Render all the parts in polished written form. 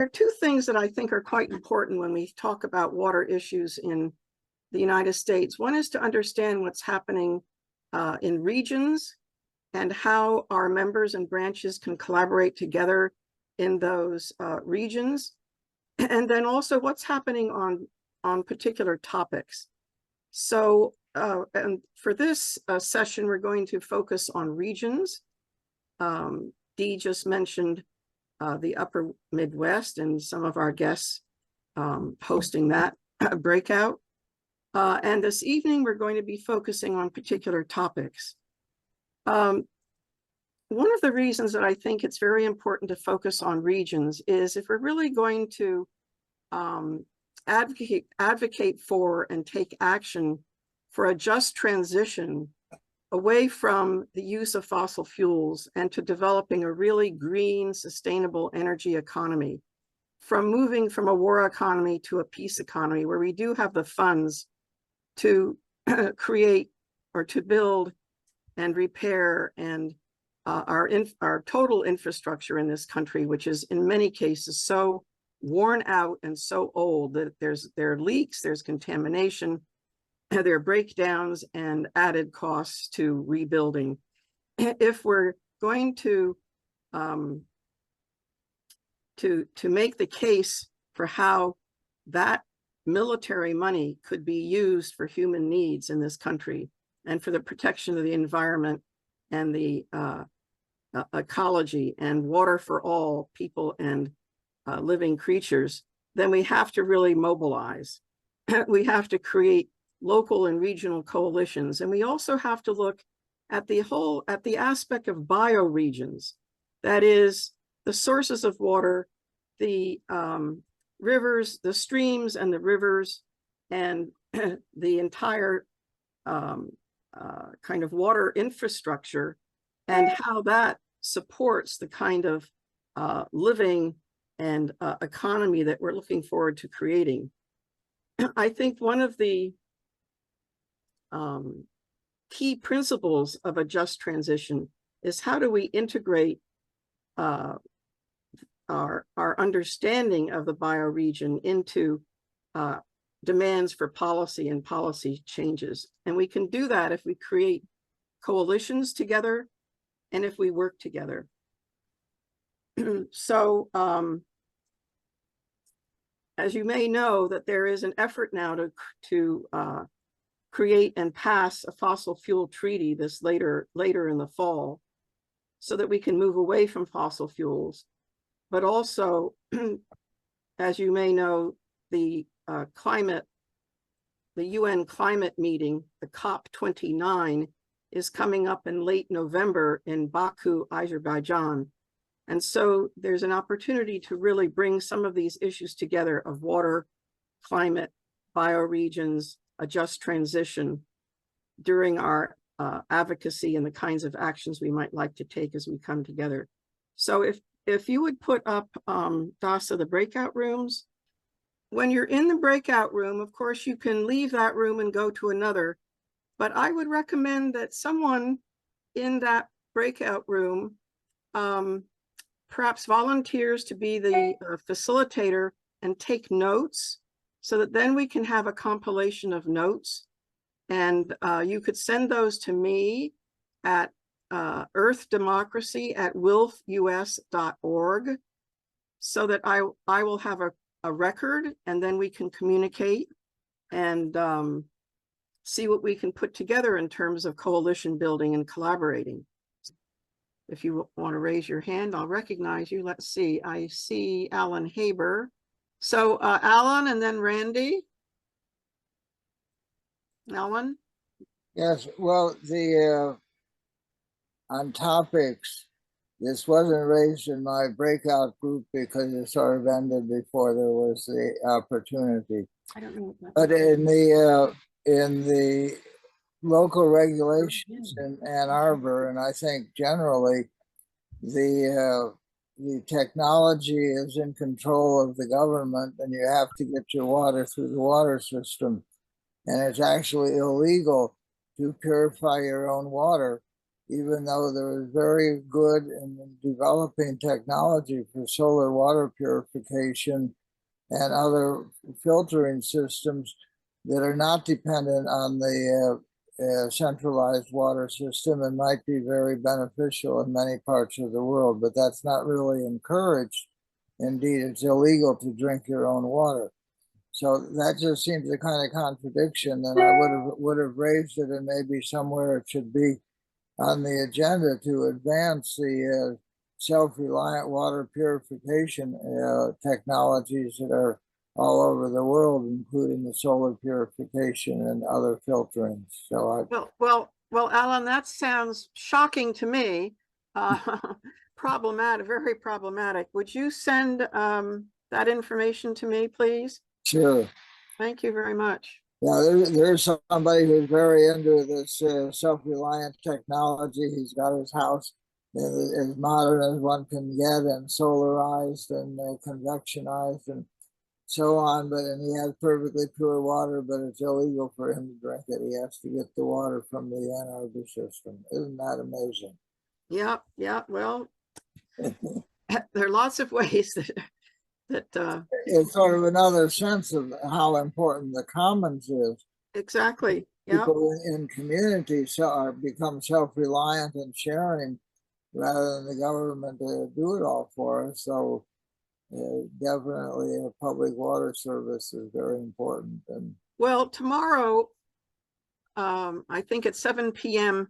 There are two things that I think are quite important when we talk about water issues in the United States. One is to understand what's happening in regions and how our members and branches can collaborate together in those regions. And then also what's happening on particular topics. So, and for this session, we're going to focus on regions. Dee just mentioned the upper Midwest and some of our guests hosting that breakout. And this evening, we're going to be focusing on particular topics. One of the reasons that I think it's very important to focus on regions is if we're really going to advocate for and take action for a just transition away from the use of fossil fuels and to developing a really green, sustainable energy economy, from moving from a war economy to a peace economy where we do have the funds to create or to build and repair and our total infrastructure in this country, which is in many cases so worn out and so old that there are leaks, there's contamination, there are breakdowns and added costs to rebuilding. If we're going to make the case for how that military money could be used for human needs in this country and for the protection of the environment and the ecology and water for all people and living creatures, then we have to really mobilize. We have to create local and regional coalitions. And we also have to look at the aspect of bioregions. That is the sources of water, the rivers, the streams and the rivers, and the entire kind of water infrastructure and how that supports the kind of living and economy that we're looking forward to creating. I think one of the key principles of a just transition is how do we integrate our understanding of the bioregion into demands for policy and policy changes. And we can do that if we create coalitions together and if we work together. So as you may know, that there is an effort now to create and pass a fossil fuel treaty this later in the fall so that we can move away from fossil fuels. But also, as you may know, the UN climate meeting, the COP29, is coming up in late November in Baku, Azerbaijan. And so there's an opportunity to really bring some of these issues together of water, climate, bioregions, a just transition during our advocacy and the kinds of actions we might like to take as we come together. So if you would put up, Dasa, the breakout rooms. When you're in the breakout room, of course, you can leave that room and go to another, but I would recommend that someone in that breakout room perhaps volunteers to be the facilitator and take notes so that then we can have a compilation of notes. And you could send those to me at earthdemocracy@wilfus.org so that I will have a record, and then we can communicate and see what we can put together in terms of coalition building and collaborating. If you want to raise your hand, I'll recognize you. Let's see. I see Alan Haber. So Alan and then Randy. Alan? Yes, well, on topics, this wasn't raised in my breakout group because it sort of ended before there was the opportunity. I don't know. But in the local regulations in Ann Arbor, and I think generally, the technology is in control of the government, and you have to get your water through the water system. And it's actually illegal to purify your own water even though there is very good in developing technology for solar water purification and other filtering systems that are not dependent on the centralized water system and might be very beneficial in many parts of the world, but that's not really encouraged. Indeed, it's illegal to drink your own water. So that just seems a kind of contradiction, and I would have raised it, and maybe somewhere it should be on the agenda to advance the self-reliant water purification technologies that are all over the world, including the solar purification and other filtering. So well, Alan, that sounds shocking to me. Problematic, very problematic. Would you send that information to me, please? sure. Thank you very much. Yeah, there's somebody who's very into this self-reliant technology. He's got his house as modern as one can get, and solarized and convectionized and so on. And he has perfectly pure water, but it's illegal for him to drink it. He has to get the water from the Ann Arbor system. Isn't that amazing? Yeah. Well, there are lots of ways that It's sort of another sense of how important the commons is. exactly. Yeah. People in communities become self-reliant and sharing rather than the government to do it all for us. So definitely a public water service is very important. And Well, tomorrow, I think at 7 p.m.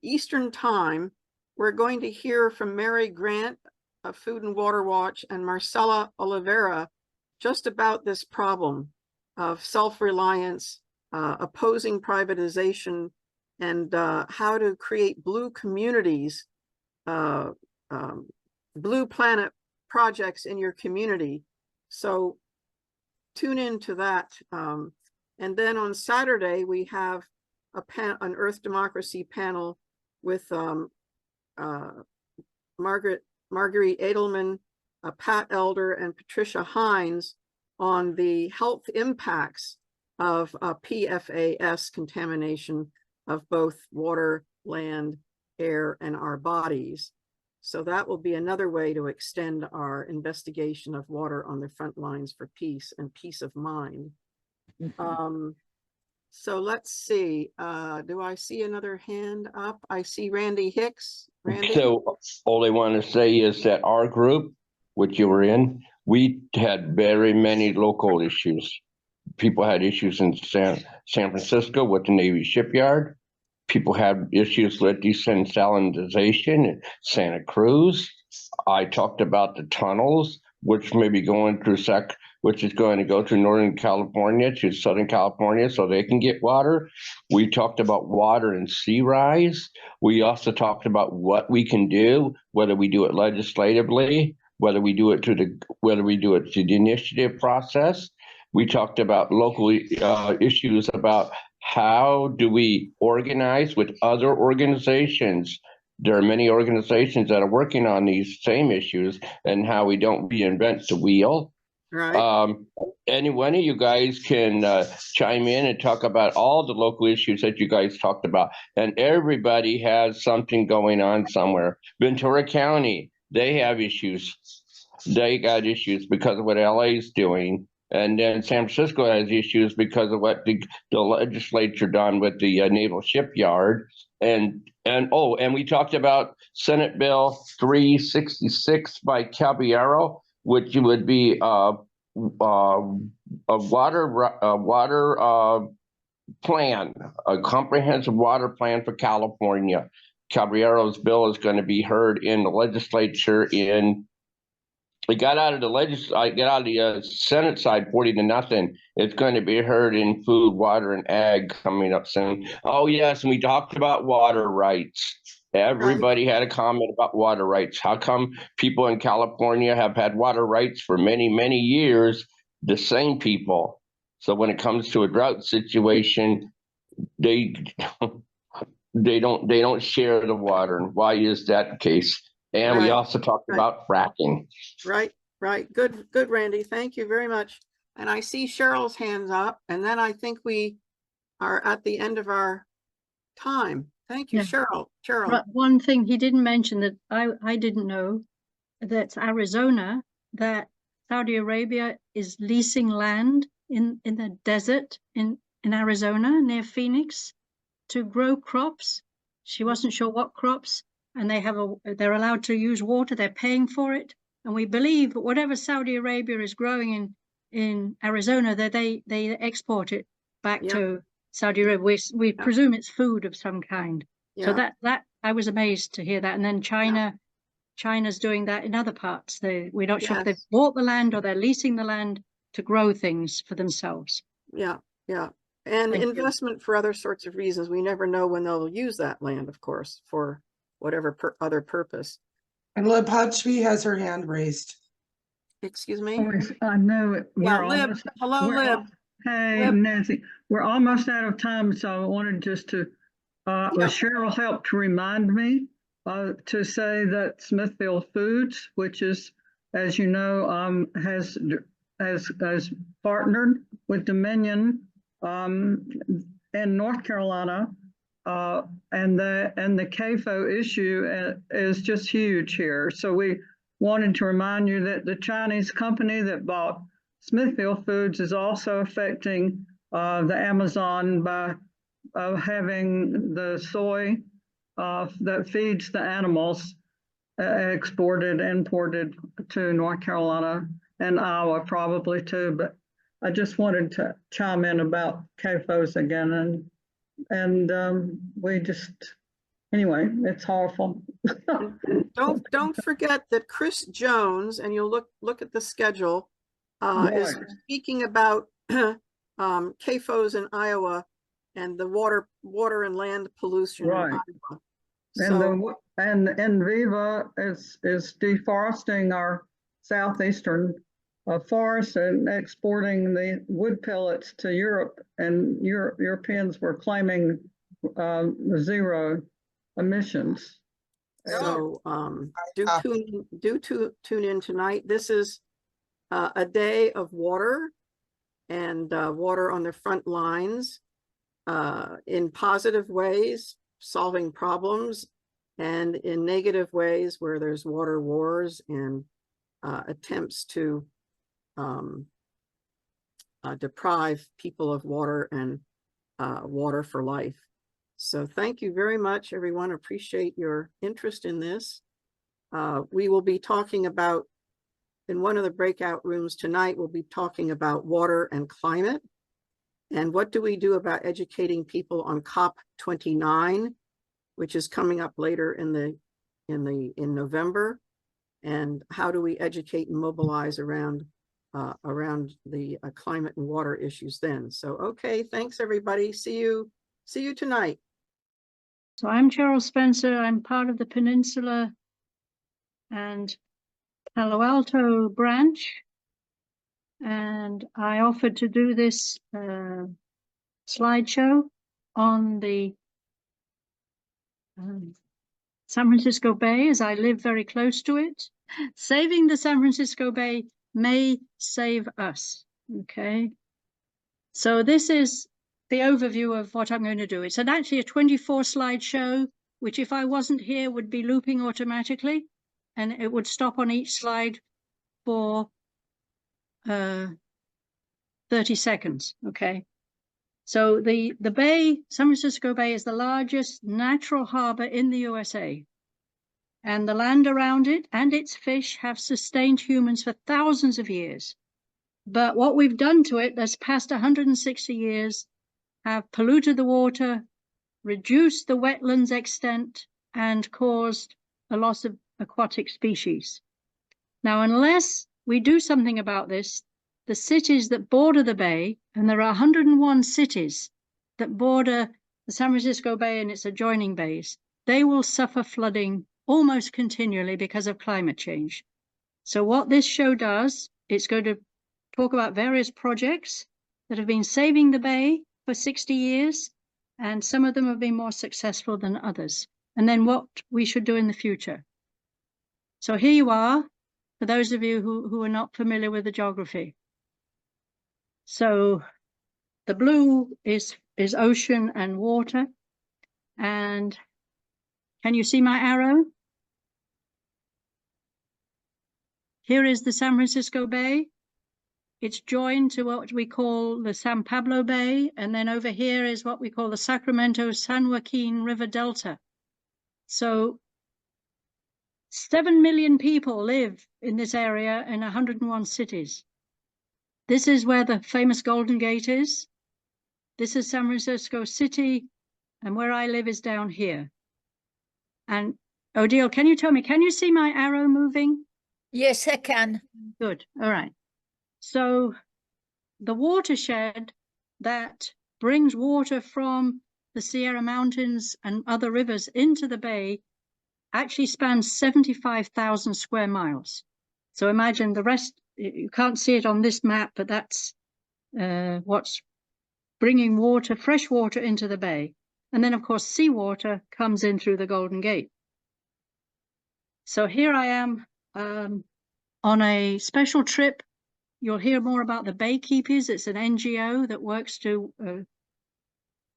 Eastern time, we're going to hear from Mary Grant of Food and Water Watch and Marcela Oliveira just about this problem of self-reliance, opposing privatization, and how to create blue communities, blue planet projects in your community. So tune into that. And then on Saturday, we have an Earth Democracy panel with Marguerite Edelman, Pat Elder, and Patricia Hines on the health impacts of PFAS contamination of both water, land, air, and our bodies. So that will be another way to extend our investigation of water on the front lines for peace and peace of mind. So let's see, do I see another hand up? I see Randy Hicks. Randy? So all I want to say is that our group, which you were in, we had very many local issues. People had issues in San Francisco with the Navy shipyard. People had issues with desalinization in Santa Cruz. I talked about the tunnels, which may be going through which is going to go to Northern California to Southern California so they can get water. We talked about water and sea rise. We also talked about what we can do, whether we do it legislatively, whether we do it through the initiative process. We talked about local issues about how do we organize with other organizations. There are many organizations that are working on these same issues, and how we don't reinvent the wheel. Right. Any one of you guys can chime in and talk about all the local issues that you guys talked about. And everybody has something going on somewhere. Ventura County, they have issues. They got issues because of what LA is doing. And then San Francisco has issues because of what the legislature done with the naval shipyard. And we talked about Senate Bill 366 by Caballero, which would be a water plan, a comprehensive water plan for California. Caballero's bill is going to be heard in the legislature it got out of the Senate side 40-0. It's going to be heard in Food, Water, and Ag coming up soon. Oh, yes, and we talked about water rights. Everybody had a comment about water rights. How come people in California have had water rights for many, many years, the same people? So when it comes to a drought situation, they don't share the water. And why is that the case? And we also talked about fracking. Right. Good, Randy. Thank you very much. And I see Cheryl's hands up, and then I think we are at the end of our time. Thank you, Yeah. Cherrill. Cherrill. But one thing he didn't mention that I didn't know, that's Arizona, that Saudi Arabia is leasing land in the desert in Arizona near Phoenix to grow crops. She wasn't sure what crops, and they're allowed to use water, they're paying for it. And we believe that whatever Saudi Arabia is growing in Arizona, that they export it back Yeah. to Saudi Arabia. We Yeah. presume it's food of some kind. So Yeah. that I was amazed to hear that. And then China's doing that in other parts. We're not sure if they've Yes. bought the land or they're leasing the land to grow things for themselves. Yeah. Yeah. And Thank you. investment for other sorts of reasons. We never know when they'll use that land, of course, for whatever other purpose. And Lib Hutchby has her hand raised. Excuse me? I know it. Yeah, Lib. Hello, Lib. Hey, Lib. Nancy, we're almost out of time, so I wanted just to, Yeah. Cherrill helped to remind me to say that Smithfield Foods, which is, as you know, has partnered with Dominion in North Carolina, and the CAFO issue is just huge here. So we wanted to remind you that the Chinese company that bought Smithfield Foods is also affecting the Amazon by having the soy that feeds the animals imported to North Carolina and Iowa probably too. But I just wanted to chime in about CAFOs again, and we just, anyway, it's horrible. Don't forget that Chris Jones, and you'll look at the schedule, is Right. speaking about CAFOs in Iowa and the water and land pollution in Right. Iowa. And So and Viva is deforesting our southeastern forests and exporting the wood pellets to Europe, and Europeans were claiming zero emissions. So do tune in tonight. This is a day of water and water on the front lines in positive ways, solving problems, and in negative ways where there's water wars and attempts to deprive people of water and water for life. So thank you very much, everyone. Appreciate your interest in this. We will be talking about, in one of the breakout rooms tonight, we'll be talking about water and climate. And what do we do about educating people on COP29, which is coming up later in November? And how do we educate and mobilize around the climate and water issues then? So, okay, thanks everybody. See you tonight. So I'm Cherrill Spencer. I'm part of the Peninsula and Palo Alto branch. And I offered to do this slideshow on the San Francisco Bay, as I live very close to it. Saving the San Francisco Bay may save us, okay? So this is the overview of what I'm going to do. It's actually a 24 slide show, which if I wasn't here would be looping automatically, and it would stop on each slide for 30 seconds, okay? So the bay, San Francisco Bay, is the largest natural harbor in the USA. And the land around it and its fish have sustained humans for thousands of years. But what we've done to it this past 160 years have polluted the water, reduced the wetlands extent, and caused a loss of aquatic species. Now, unless we do something about this, the cities that border the bay, and there are 101 cities that border the San Francisco Bay and its adjoining bays, they will suffer flooding almost continually because of climate change. So what this show does, it's going to talk about various projects that have been saving the bay for 60 years, and some of them have been more successful than others, and then what we should do in the future. So here you are, for those of you who are not familiar with the geography. So the blue is ocean and water, And can you see my arrow? Here is the San Francisco Bay. It's joined to what we call the San Pablo Bay. And then over here is what we call the Sacramento-San Joaquin River Delta. So 7 million people live in this area in 101 cities. This is where the famous Golden Gate is. This is San Francisco City, and where I live is down here. And Odile, can you tell me, can you see my arrow moving? Yes, I can. Good, all right. So the watershed that brings water from the Sierra Mountains and other rivers into the bay actually spans 75,000 square miles. So imagine the rest, you can't see it on this map, but that's what's bringing water, fresh water into the bay. And then of course, seawater comes in through the Golden Gate. So here I am on a special trip. You'll hear more about the Baykeepers. It's an NGO that works to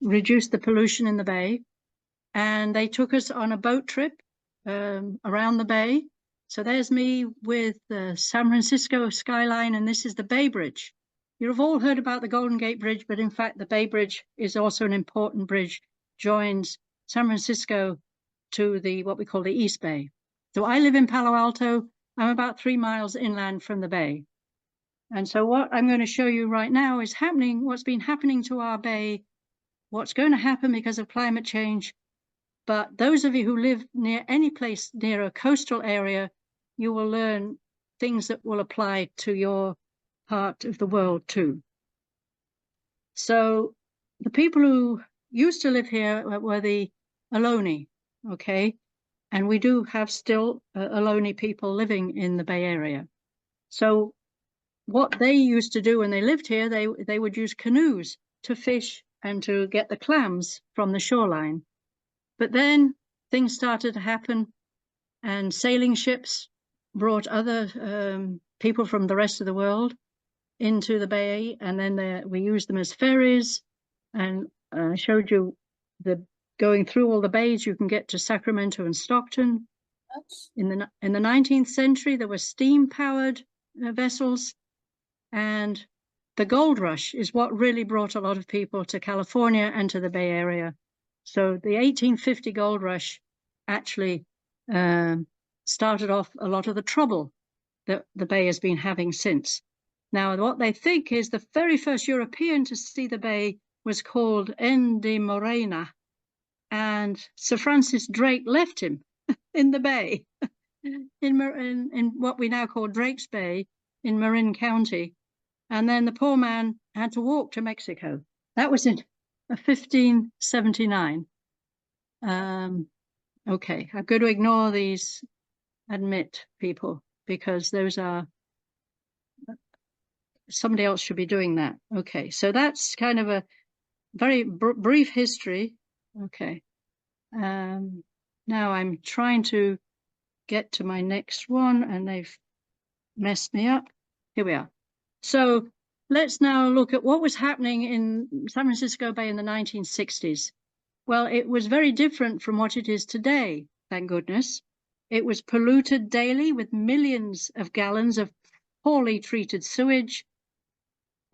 reduce the pollution in the bay. And they took us on a boat trip around the bay. So there's me with the San Francisco skyline, and this is the Bay Bridge. You've all heard about the Golden Gate Bridge, but in fact, the Bay Bridge is also an important bridge, joins San Francisco to the what we call the East Bay. So I live in Palo Alto. I'm about 3 miles inland from the bay. And so what I'm going to show you right now is happening, what's been happening to our bay, what's going to happen because of climate change. But those of you who live near any place near a coastal area, you will learn things that will apply to your part of the world too. So the people who used to live here were the Ohlone, okay? And we do have still Ohlone people living in the Bay Area. So what they used to do when they lived here, they would use canoes to fish and to get the clams from the shoreline. But then things started to happen, and sailing ships brought other people from the rest of the world into the bay, and then we used them as ferries. And I showed you the going through all the bays. You can get to Sacramento and Stockton. In the 19th century, there were steam-powered vessels, and the gold rush is what really brought a lot of people to California and to the Bay Area. So the 1850 gold rush actually started off a lot of the trouble that the bay has been having since. Now, what they think is the very first European to see the bay was called N. de Morena, and Sir Francis Drake left him in the bay, in what we now call Drake's Bay in Marin County. And then the poor man had to walk to Mexico. That was in 1579. Okay, I'm going to ignore these admit people because those are, somebody else should be doing that. Okay, so that's kind of a very brief history. Okay, now I'm trying to get to my next one and they've messed me up. Here we are. So let's now look at what was happening in San Francisco Bay in the 1960s. Well, it was very different from what it is today, thank goodness. It was polluted daily with millions of gallons of poorly treated sewage.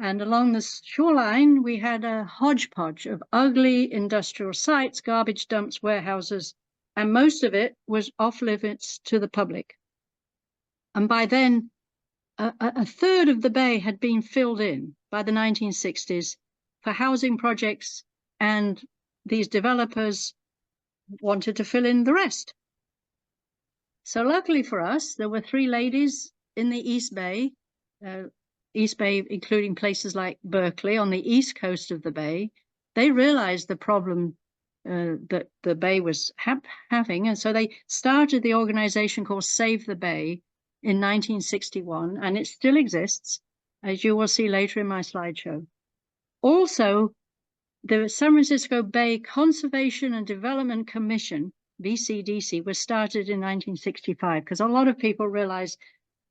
And along the shoreline, we had a hodgepodge of ugly industrial sites, garbage dumps, warehouses, and most of it was off limits to the public. And by then, a third of the bay had been filled in by the 1960s for housing projects, and these developers wanted to fill in the rest. So luckily for us, there were 3 ladies in the East Bay including places like Berkeley on the east coast of the bay. They realized the problem that the bay was having, and so they started the organization called Save the Bay in 1961, and it still exists, as you will see later in my slideshow. Also, the San Francisco Bay Conservation and Development Commission, VCDC, was started in 1965 because a lot of people realized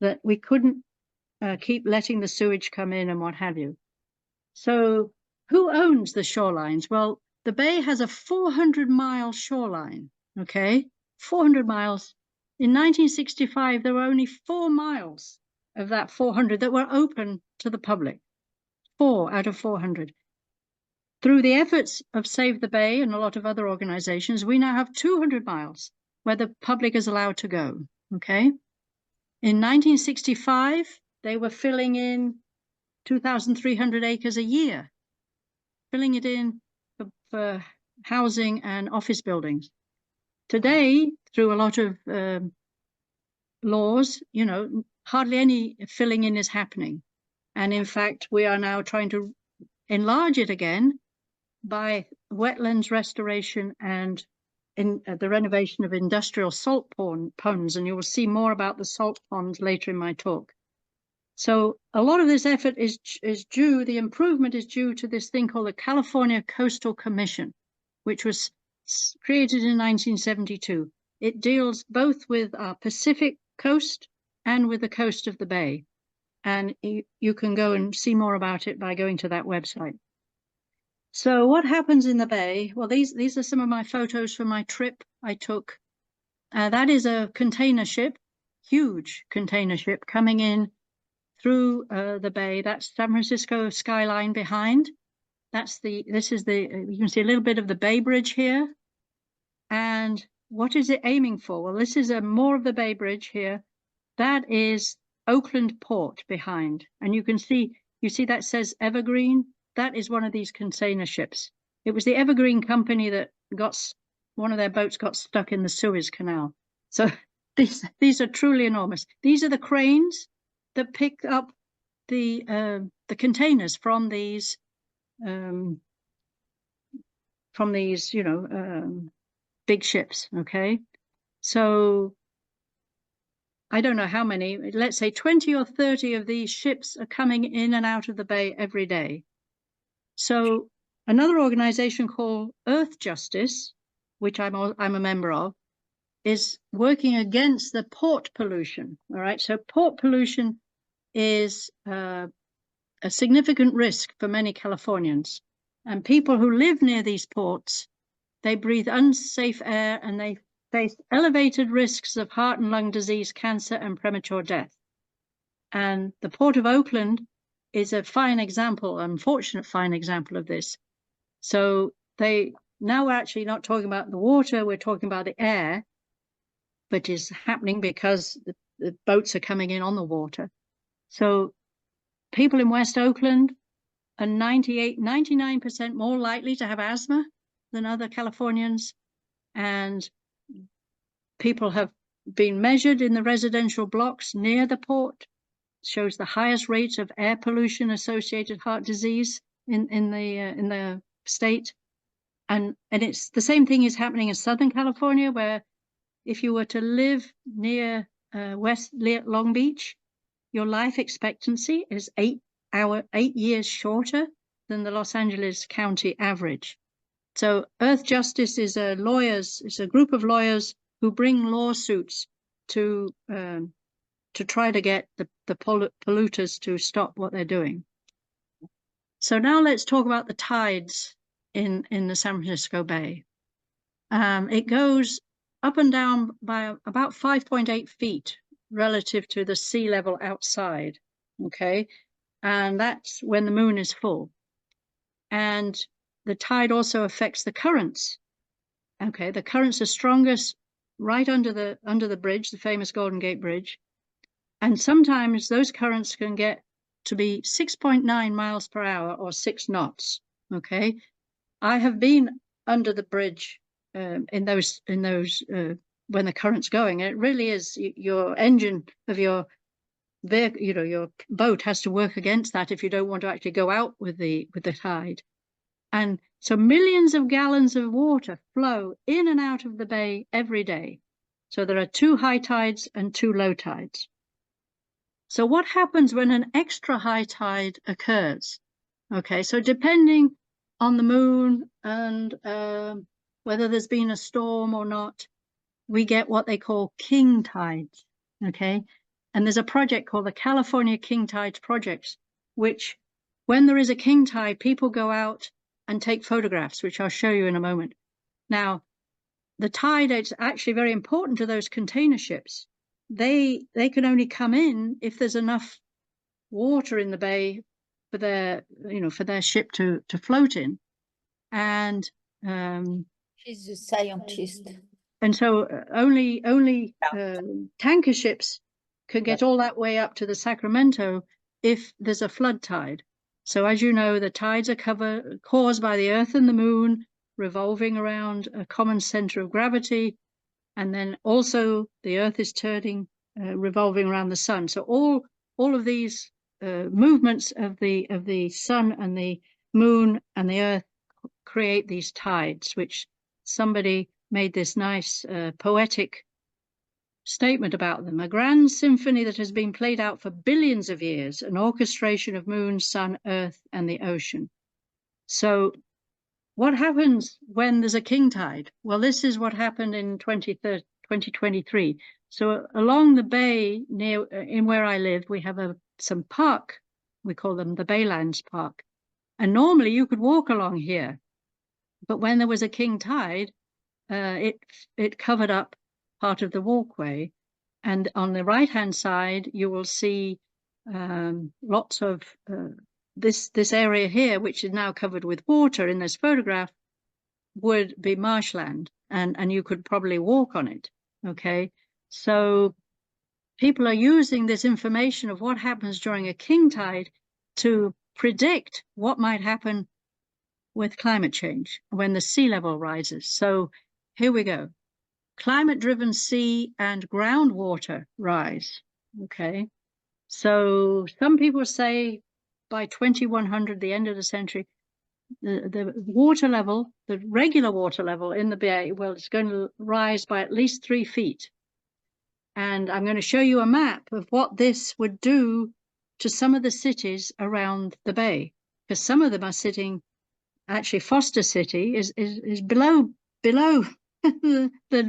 that we couldn't keep letting the sewage come in and what have you. So who owns the shorelines? Well, the bay has a 400-mile shoreline, okay? 400 miles. In 1965, there were only 4 miles of that 400 that were open to the public. 4 out of 400. Through the efforts of Save the Bay and a lot of other organizations, we now have 200 miles where the public is allowed to go, okay? In 1965, they were filling in 2,300 acres a year, filling it in for housing and office buildings. Today, through a lot of laws, you know, hardly any filling in is happening. And in fact, we are now trying to enlarge it again by wetlands restoration and in the renovation of industrial salt ponds. And you will see more about the salt ponds later in my talk. So a lot of this effort is due, the improvement is due to this thing called the California Coastal Commission, which was created in 1972. It deals both with our Pacific coast and with the coast of the bay. And you can go and see more about it by going to that website. So what happens in the bay? Well, these are some of my photos from my trip I took. That is a container ship, huge container ship coming in through the bay. That's San Francisco skyline behind. You can see a little bit of the Bay Bridge here. And what is it aiming for? Well, this is more of the Bay Bridge here. That is Oakland Port behind. And you see that says Evergreen. That is one of these container ships. It was the Evergreen company that one of their boats got stuck in the Suez Canal. So these are truly enormous. These are the cranes that pick up the containers from these big ships. Okay, so I don't know how many. Let's say 20 or 30 of these ships are coming in and out of the bay every day. So another organization called Earth Justice, which I'm a member of, is working against the port pollution. All right, so port pollution is a significant risk for many Californians, and people who live near these ports, they breathe unsafe air and they face elevated risks of heart and lung disease, cancer, and premature death. And the Port of Oakland is a fine example, unfortunate fine example of this. So now we're actually not talking about the water, we're talking about the air, which is happening because the boats are coming in on the water. So people in West Oakland are 99% more likely to have asthma than other Californians. And people have been measured in the residential blocks near the port, shows the highest rates of air pollution associated heart disease in the state. And it's the same thing is happening in Southern California, where if you were to live near West Long Beach, your life expectancy is 8 years shorter than the Los Angeles County average. So Earth Justice is it's a group of lawyers who bring lawsuits to try to get the polluters to stop what they're doing. So now let's talk about the tides in the San Francisco Bay. It goes up and down by about 5.8 feet relative to the sea level outside, okay? And that's when the moon is full. And the tide also affects the currents. Okay, the currents are strongest right under the bridge, the famous Golden Gate Bridge. And sometimes those currents can get to be 6.9 miles per hour or 6 knots. Okay, I have been under the bridge in those when the current's going. It really is your engine of your vehicle, your boat has to work against that if you don't want to actually go out with the tide. And so millions of gallons of water flow in and out of the bay every day. So there are 2 high tides and 2 low tides. So what happens when an extra high tide occurs? Okay, so depending on the moon and whether there's been a storm or not, we get what they call king tides. Okay, and there's a project called the California King Tides Project, which when there is a king tide, people go out and take photographs, which I'll show you in a moment. Now, the tide is actually very important to those container ships. They can only come in if there's enough water in the bay for their, for their ship to float in. And She's a scientist. and so only tanker ships can get all that way up to the Sacramento if there's a flood tide. So as you know, the tides are caused by the Earth and the Moon revolving around a common center of gravity, and then also the Earth is turning, revolving around the Sun. So all of these movements of the Sun and the Moon and the Earth create these tides, which somebody made this nice poetic statement about them. A grand symphony that has been played out for billions of years, an orchestration of moon, sun, earth, and the ocean. So what happens when there's a king tide? Well, this is what happened in 2023. So along the bay near in where I live, we have some park. We call them the Baylands Park. And normally you could walk along here. But when there was a king tide, it covered up part of the walkway. And on the right-hand side, you will see lots of this area here, which is now covered with water in this photograph, would be marshland, and you could probably walk on it. Okay, so people are using this information of what happens during a king tide to predict what might happen with climate change when the sea level rises. So here we go. Climate-driven sea and groundwater rise. Okay, so some people say by 2100, the end of the century, the water level, the regular water level in the bay, well, it's going to rise by at least 3 feet. And I'm going to show you a map of what this would do to some of the cities around the bay, because some of them are sitting, actually Foster City is below the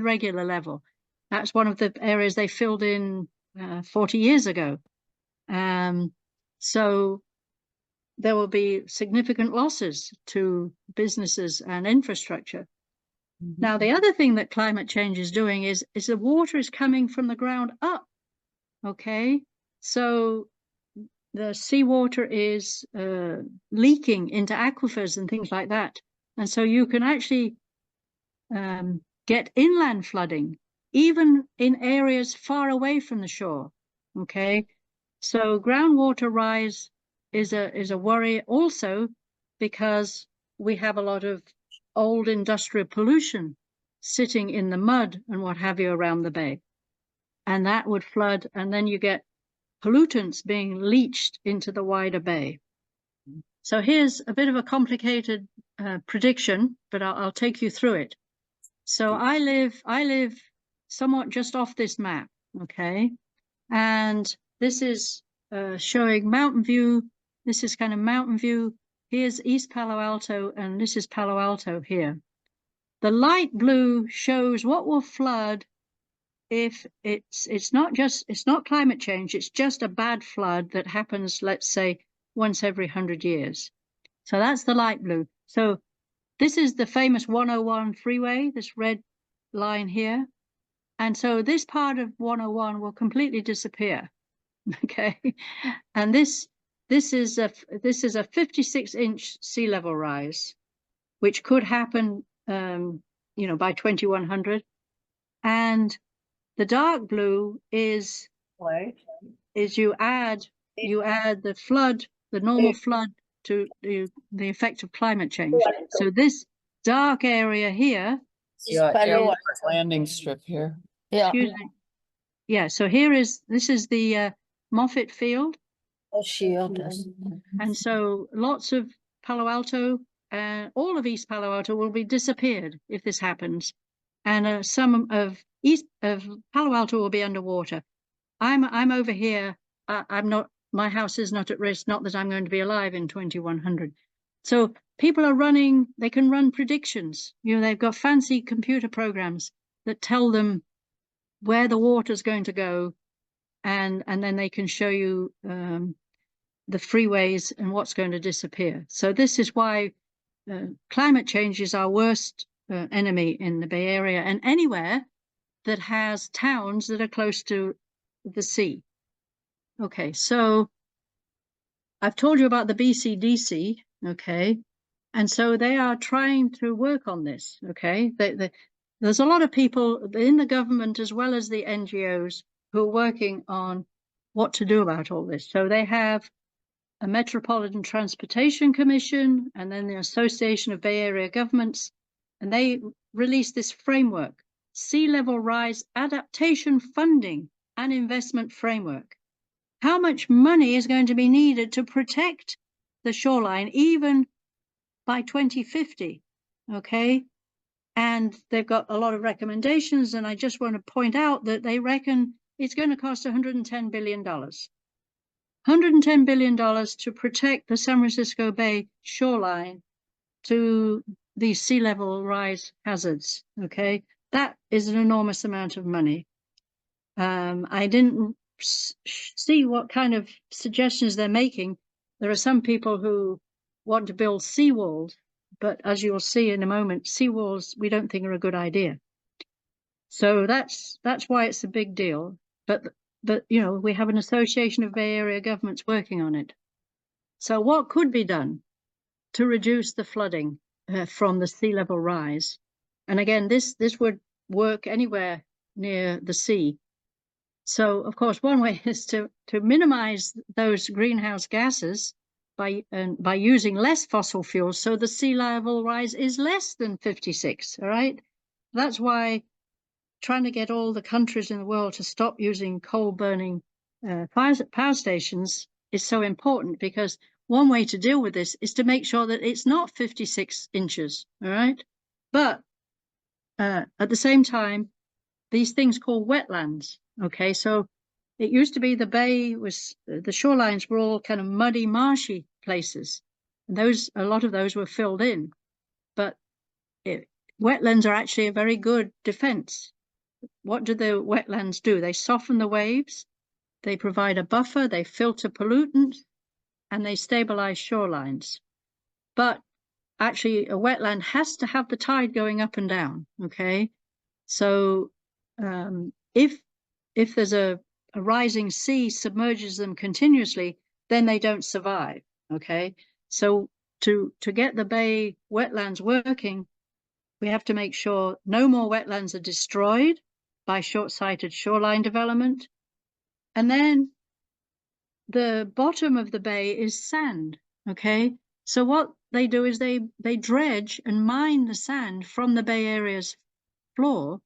regular level. That's one of the areas they filled in 40 years ago. So there will be significant losses to businesses and infrastructure. Now, the other thing that climate change is doing is the water is coming from the ground up. Okay, so the seawater is leaking into aquifers and things like that. And so you can actually get inland flooding, even in areas far away from the shore. Okay, so groundwater rise is a worry also, because we have a lot of old industrial pollution sitting in the mud and what have you around the bay, and that would flood, and then you get pollutants being leached into the wider bay. So here's a bit of a complicated prediction, but I'll take you through it. So I live somewhat just off this map, okay? And this is showing Mountain View. This is kind of Mountain View. Here's East Palo Alto, and this is Palo Alto here. The light blue shows what will flood if it's not climate change, it's just a bad flood that happens, let's say, once every 100 years. So that's the light blue. So this is the famous 101 freeway, this red line here. And so this part of 101 will completely disappear. Okay. And this is a 56-inch sea level rise, which could happen by 2100. And the dark blue is you add the flood, the normal flood, to the effect of climate change. So this dark area here, landing strip here. Yeah. excuse me. Yeah, so this is the Moffett Field. And so lots of Palo Alto, all of East Palo Alto will be disappeared if this happens. And some of Palo Alto will be underwater. I'm over here. I'm not, my house is not at risk, not that I'm going to be alive in 2100. So people are they can run predictions. They've got fancy computer programs that tell them where the water's going to go, and then they can show you the freeways and what's going to disappear. So this is why climate change is our worst enemy in the Bay Area and anywhere that has towns that are close to the sea. Okay, so I've told you about the BCDC, okay, and so they are trying to work on this, okay. There's a lot of people in the government as well as the NGOs who are working on what to do about all this. So they have a Metropolitan Transportation Commission and then the Association of Bay Area Governments, and they released this framework, Sea Level Rise Adaptation Funding and Investment Framework. How much money is going to be needed to protect the shoreline even by 2050, okay? And they've got a lot of recommendations, and I just want to point out that they reckon it's going to cost $110 billion. $110 billion to protect the San Francisco Bay shoreline to these sea level rise hazards, okay? That is an enormous amount of money. I didn't see what kind of suggestions they're making. There are some people who want to build seawalls, but as you'll see in a moment, seawalls we don't think are a good idea. So that's why it's a big deal. But you know, we have an association of Bay Area governments working on it. So what could be done to reduce the flooding from the sea level rise? And again, this would work anywhere near the sea. So of course, one way is to minimize those greenhouse gases by using less fossil fuels, so the sea level rise is less than 56. All right, that's why trying to get all the countries in the world to stop using coal burning power stations is so important, because one way to deal with this is to make sure that it's not 56 inches. All right, but at the same time, these things called wetlands. Okay, so it used to be the bay was, the shorelines were all kind of muddy, marshy places. And a lot of those were filled in. But wetlands are actually a very good defense. What do the wetlands do? They soften the waves, they provide a buffer, they filter pollutants, and they stabilize shorelines. But actually, a wetland has to have the tide going up and down, okay? So if there's a rising sea submerges them continuously, then they don't survive, okay? So to get the bay wetlands working, we have to make sure no more wetlands are destroyed by short-sighted shoreline development. And then the bottom of the bay is sand, okay? So what they do is they dredge and mine the sand from the Bay Area's floor,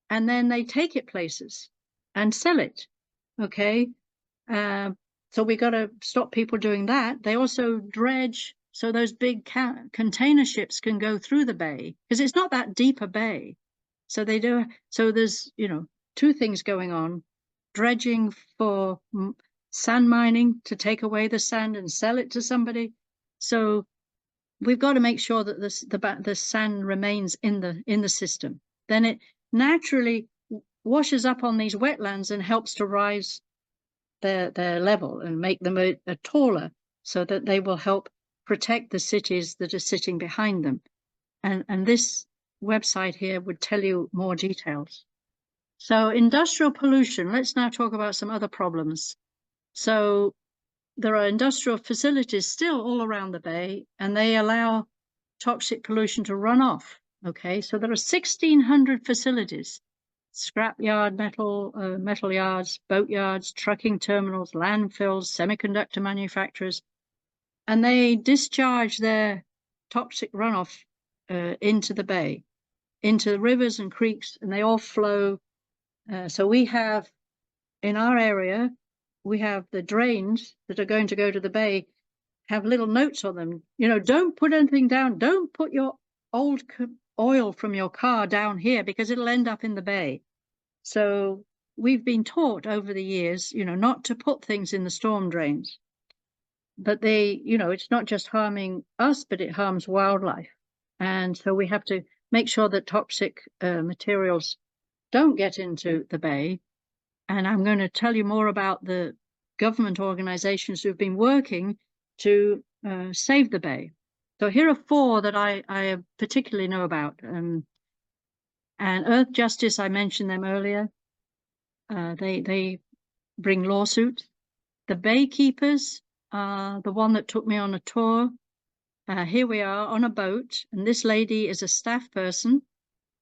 and then they take it places and sell it, okay? So we got to stop people doing that. They also dredge so those big container ships can go through the bay, because it's not that deep a bay. So they do. So there's, you know, two things going on: dredging for sand mining to take away the sand and sell it to somebody. So we've got to make sure that the sand remains in the system. Then it naturally washes up on these wetlands and helps to rise their level and make them taller, so that they will help protect the cities that are sitting behind them. And this website here would tell you more details. So industrial pollution, let's now talk about some other problems. So there are industrial facilities still all around the bay, and they allow toxic pollution to run off. Okay, so there are 1,600 facilities: scrapyard, metal yards, boat yards, trucking terminals, landfills, semiconductor manufacturers, and they discharge their toxic runoff into the bay, into the rivers and creeks, and they all flow. So we have, in our area, we have the drains that are going to go to the bay have little notes on them. You know, don't put anything down. Don't put your old oil from your car down here, because it'll end up in the bay. So we've been taught over the years, you know, not to put things in the storm drains. But they, you know, it's not just harming us, but it harms wildlife. And so we have to make sure that toxic materials don't get into the bay. And I'm going to tell you more about the government organizations who've been working to save the bay. So here are 4 that I particularly know about. And Earth Justice, I mentioned them earlier. They bring lawsuits. The Baykeepers are the one that took me on a tour. Here we are on a boat, and this lady is a staff person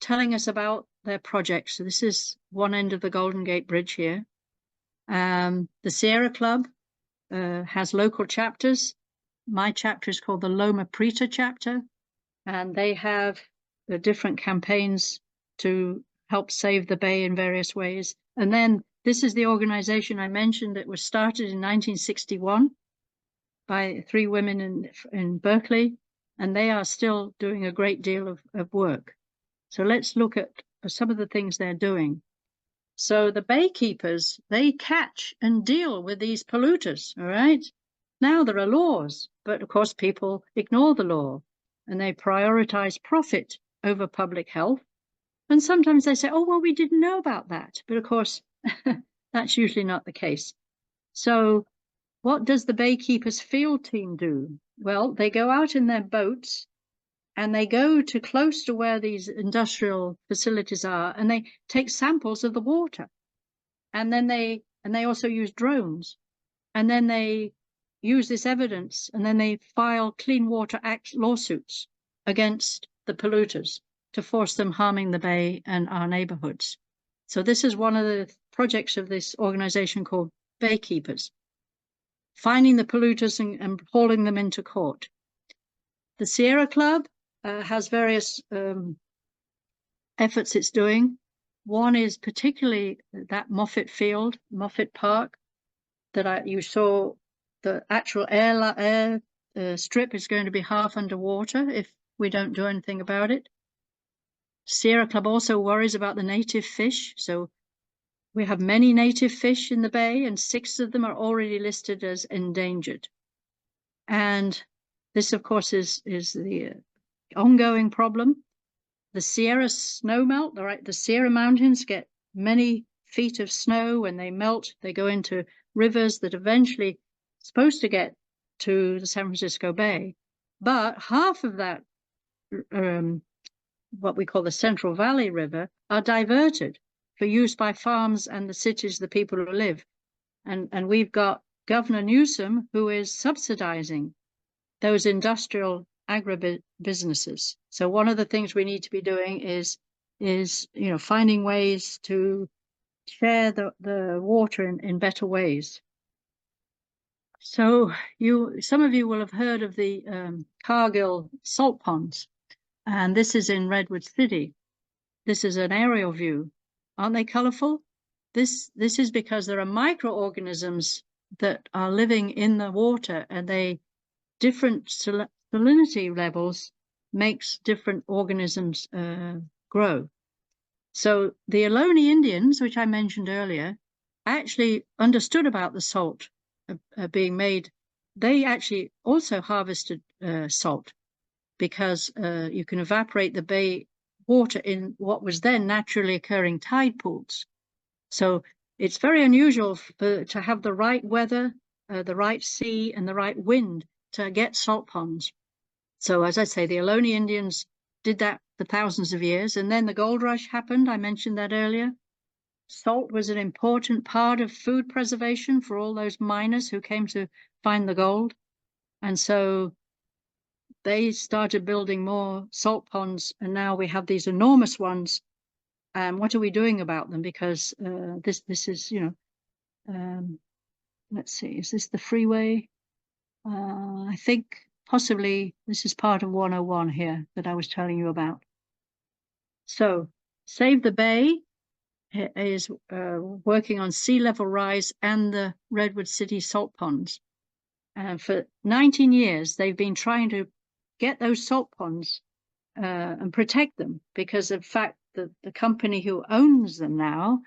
telling us about their project. So this is one end of the Golden Gate Bridge here. The Sierra Club has local chapters. My chapter is called the Loma Prieta chapter, and they have the different campaigns to help save the bay in various ways. And then this is the organization I mentioned that was started in 1961 by 3 women in Berkeley, and they are still doing a great deal of work. So let's look at some of the things they're doing. So the baykeepers, they catch and deal with these polluters, all right? Now there are laws, but of course people ignore the law and they prioritize profit over public health. And sometimes they say, oh, well, we didn't know about that. But of course, that's usually not the case. So what does the Baykeepers field team do? Well, they go out in their boats and they go to close to where these industrial facilities are, and they take samples of the water. And then they also use drones. And then they use this evidence, and then they file Clean Water Act lawsuits against the polluters to force them harming the bay and our neighborhoods. So this is one of the projects of this organization called Baykeepers, finding the polluters and hauling them into court. The Sierra Club has various efforts it's doing. One is particularly that Moffett Field, Moffett Park, that you saw. The actual air strip is going to be half underwater if we don't do anything about it. Sierra Club also worries about the native fish. So we have many native fish in the bay, and 6 of them are already listed as endangered. And this, of course, is the ongoing problem. The Sierra snowmelt, right? The Sierra Mountains get many feet of snow. When they melt, they go into rivers that eventually supposed to get to the San Francisco Bay. But half of that, what we call the Central Valley River, are diverted for use by farms and the cities, the people who live. And we've got Governor Newsom, who is subsidizing those industrial agribusinesses. So one of the things we need to be doing is finding ways to share the water in better ways. So some of you will have heard of the Cargill salt ponds, and this is in Redwood City. This is an aerial view. Aren't they colorful? This is because there are microorganisms that are living in the water, and different salinity levels makes different organisms grow. So the Ohlone Indians, which I mentioned earlier, actually understood about the salt being made. They actually also harvested salt because you can evaporate the bay water in what was then naturally occurring tide pools. So it's very unusual to have the right weather, the right sea, and the right wind to get salt ponds. So as I say, the Ohlone Indians did that for thousands of years. And then the gold rush happened. I mentioned that earlier. Salt was an important part of food preservation for all those miners who came to find the gold. And so they started building more salt ponds, and now we have these enormous ones. And what are we doing about them? Because this is, let's see, is this the freeway? I think possibly this is part of 101 here that I was telling you about. So Save the Bay is working on sea level rise and the Redwood City salt ponds. And for 19 years, they've been trying to get those salt ponds and protect them, because in fact, the company who owns them now,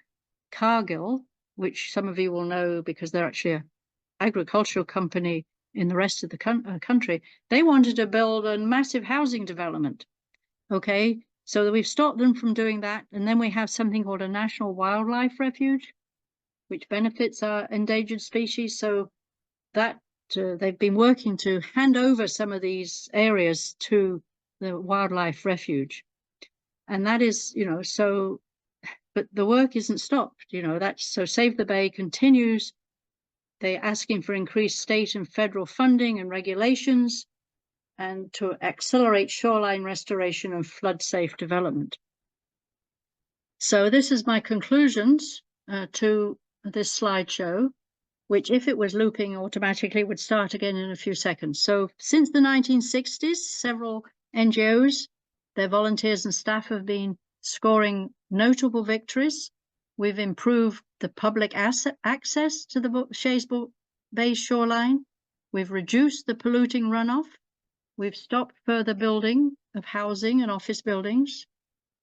Cargill, which some of you will know because they're actually an agricultural company in the rest of the country, they wanted to build a massive housing development. Okay, so we've stopped them from doing that. And then we have something called a national wildlife refuge, which benefits our endangered species. So that they've been working to hand over some of these areas to the wildlife refuge. And that is, so, but the work isn't stopped, so Save the Bay continues. They're asking for increased state and federal funding and regulations, and to accelerate shoreline restoration and flood-safe development. So this is my conclusions to this slideshow, which, if it was looping automatically, would start again in a few seconds. So since the 1960s, several NGOs, their volunteers and staff have been scoring notable victories. We've improved the public access to the Shays Bay shoreline. We've reduced the polluting runoff. We've stopped further building of housing and office buildings,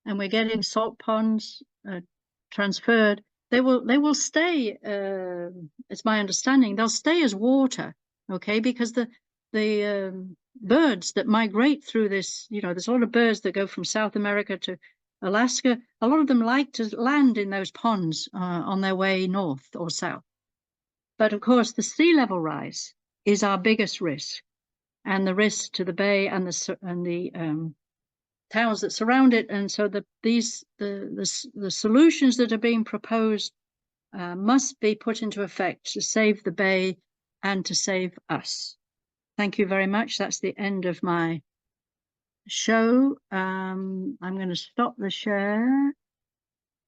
and we're getting salt ponds transferred. They will stay. It's my understanding they'll stay as water, okay? Because the birds that migrate through this, there's a lot of birds that go from South America to Alaska. A lot of them like to land in those ponds on their way north or south. But of course, the sea level rise is our biggest risk, and the risk to the bay and the towns that surround it. And so the solutions that are being proposed must be put into effect to save the bay and to save us. Thank you very much. That's the end of my show. I'm going to stop the share,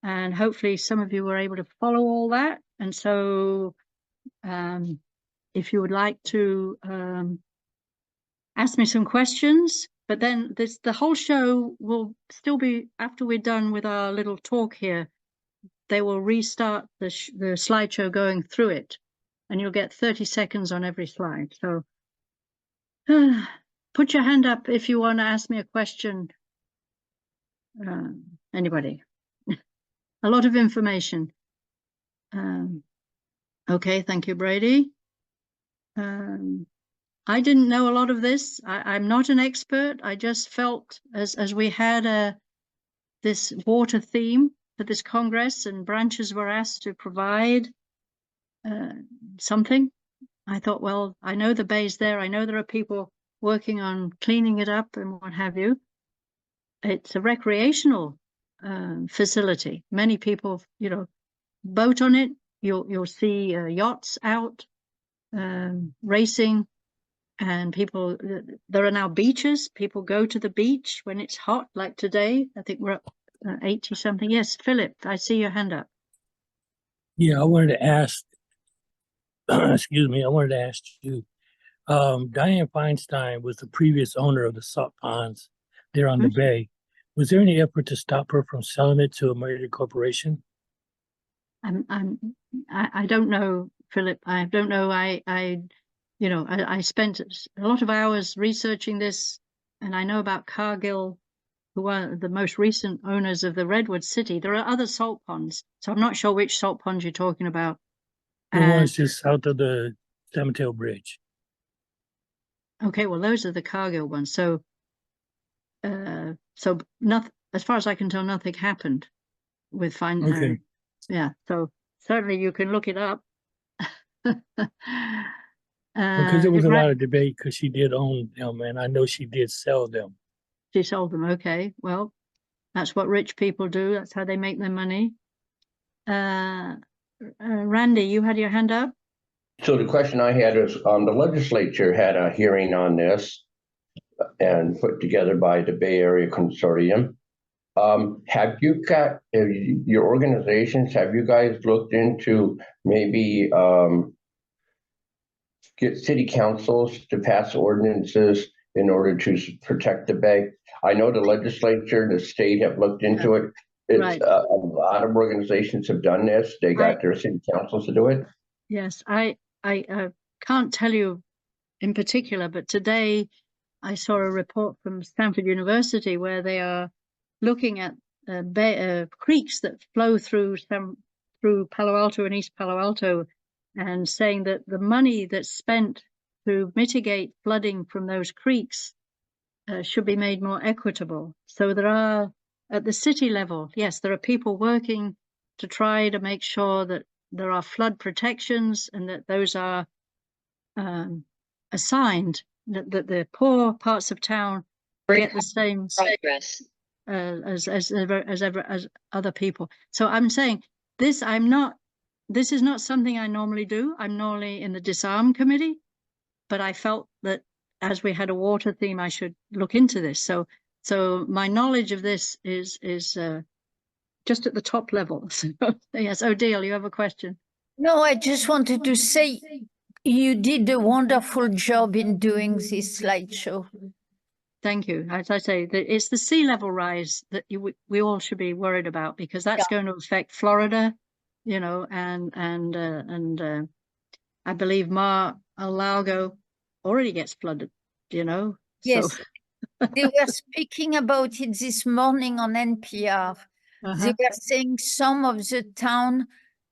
and hopefully some of you were able to follow all that. And so if you would like to ask me some questions, but then the whole show will still be, after we're done with our little talk here, they will restart the slideshow going through it, and you'll get 30 seconds on every slide. So put your hand up if you want to ask me a question. Anybody? A lot of information. Okay, thank you, Brady. I didn't know a lot of this. I'm not an expert. I just felt as we had this water theme for this Congress, and branches were asked to provide something. I thought, well, I know the bay's there. I know there are people working on cleaning it up and what have you. It's a recreational facility. Many people, boat on it. You'll see yachts out racing, and people. There are now beaches. People go to the beach when it's hot, like today. I think we're up 80 something. Yes, Philip, I see your hand up. Yeah, I wanted to ask. Excuse me. I wanted to ask you. Dianne Feinstein was the previous owner of the salt ponds there on the bay. Was there any effort to stop her from selling it to a major corporation? I don't know, Philip. I don't know. I spent a lot of hours researching this, and I know about Cargill, who are the most recent owners of the Redwood City. There are other salt ponds, so I'm not sure which salt ponds you're talking about. The ones just south of the San Mateo Bridge. Okay, well, those are the Cargill ones. So, nothing, as far as I can tell, nothing happened with finding. Okay. Yeah, so certainly you can look it up. Because there was a lot of debate, because she did own them, and I know she did sell them. She sold them. Okay, well, that's what rich people do. That's how they make their money. Randy, you had your hand up. So the question I had is, the legislature had a hearing on this and put together by the Bay Area Consortium. Have you got, your organizations, have you guys looked into maybe get city councils to pass ordinances in order to protect the bay? I know the legislature and the state have looked into it. It's Right. A lot of organizations have done this. They got their city councils to do it. Yes, I can't tell you in particular, but today I saw a report from Stanford University where they are looking at creeks that flow through Palo Alto and East Palo Alto, and saying that the money that's spent to mitigate flooding from those creeks should be made more equitable. So there are, at the city level, yes, there are people working to try to make sure that there are flood protections and that those are assigned that the poor parts of town get the same Progress. as other people. So I'm saying this. This is not something I normally do. I'm normally in the disarm committee, but I felt that as we had a water theme, I should look into this. So my knowledge of this is just at the top level. So, yes, Odile, you have a question? No, I just wanted to say you did a wonderful job in doing this slideshow. Thank you. As I say, it's the sea level rise that we all should be worried about, because that's going to affect Florida, you know, and I believe Mar-a-Lago already gets flooded, you know. Yes, So, they were speaking about it this morning on NPR. They were saying some of the town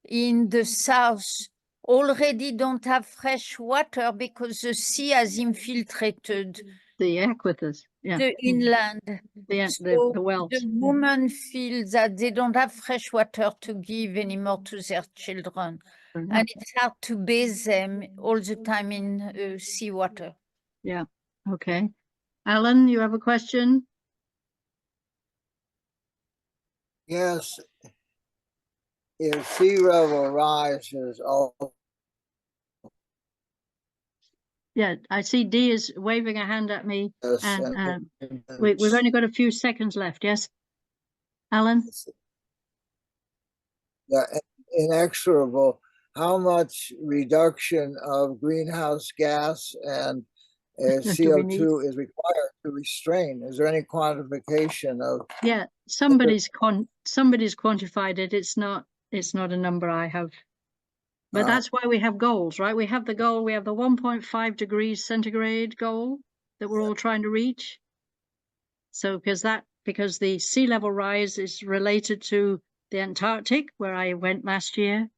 in the south already don't have fresh water because the sea has infiltrated the aquifers, the inland. the wells. The women feel that they don't have fresh water to give anymore to their children. And it's hard to bathe them all the time in seawater. Yeah. Okay. Alan, you have a question? Yes. If sea level rises, Yeah, I see Dee is waving a hand at me, yes, and we've only got a few seconds left. Yes, Alan? yeah, inexorable, how much reduction of greenhouse gas and CO2 is required to restrain? Is there any quantification of? Yeah, somebody's quantified it. It's not a number I have. But that's why we have goals, right? We have the goal, we have the 1.5 degrees centigrade goal that we're all trying to reach. So because the sea level rise is related to the Antarctic, where I went last year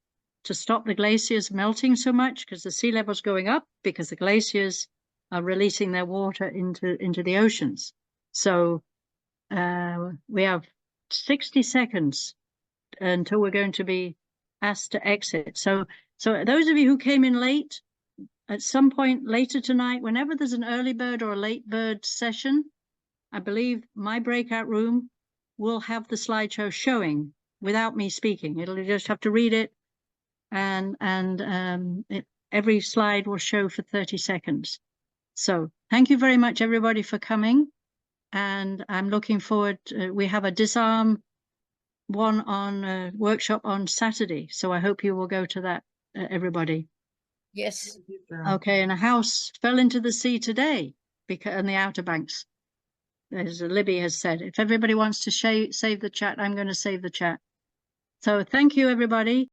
to stop the glaciers melting so much, because the sea level's going up because the glaciers are releasing their water into the oceans. So we have 60 seconds until we're going to be asked to exit. So those of you who came in late, at some point later tonight, whenever there's an early bird or a late bird session, I believe my breakout room will have the slideshow showing without me speaking. It'll just have to read it, and every slide will show for 30 seconds. So thank you very much, everybody, for coming. And I'm looking forward. We have a disarm one on workshop on Saturday. So I hope you will go to that, everybody. Yes. Okay, and a house fell into the sea today because on the Outer Banks. As Libby has said, if everybody wants to save the chat, I'm going to save the chat. So thank you, everybody.